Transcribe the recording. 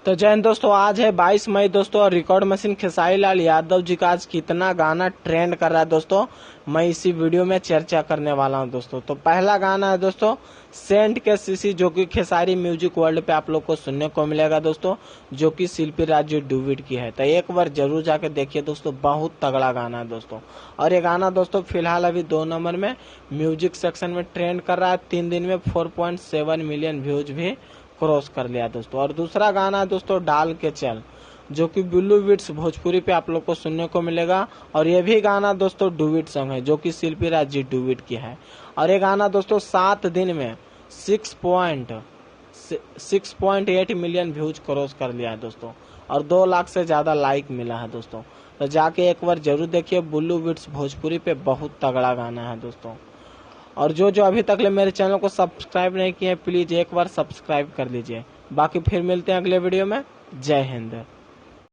तो जय हिंद दोस्तों, आज है 22 मई दोस्तों और रिकॉर्ड मशीन खेसारी लाल यादव जी का आज कितना गाना ट्रेंड कर रहा है दोस्तों, मैं इसी वीडियो में चर्चा करने वाला हूं दोस्तों। तो पहला गाना है दोस्तों सेंट के सीसी, जो कि खेसारी म्यूजिक वर्ल्ड पे आप लोग को सुनने को मिलेगा दोस्तों, जो कि शिल्पी राज डुविड की है। तो एक बार जरूर जाके देखिए दोस्तों, बहुत तगड़ा गाना है दोस्तों। और ये गाना दोस्तों फिलहाल अभी 2 नंबर में म्यूजिक सेक्शन में ट्रेंड कर रहा है। 3 दिन में 4.7 मिलियन व्यूज भी क्रॉस कर लिया दोस्तों। और दूसरा गाना है दोस्तों डाल के चल, जो कि ब्लू विट्स भोजपुरी पे आप लोग को सुनने को मिलेगा। और ये भी गाना दोस्तों डुविड सॉन्ग है, जो कि शिल्पी राज जी डुविड की है। और ये गाना दोस्तों 7 दिन में 6.8 मिलियन व्यूज क्रॉस कर लिया है दोस्तों, और 2 लाख से ज्यादा लाइक मिला है दोस्तों। तो जाके एक बार जरूर देखिए, ब्लू विट्स भोजपुरी पे बहुत तगड़ा गाना है दोस्तों। और जो जो अभी तक मेरे चैनल को सब्सक्राइब नहीं किए, प्लीज एक बार सब्सक्राइब कर लीजिए। बाकी फिर मिलते हैं अगले वीडियो में। जय हिंद।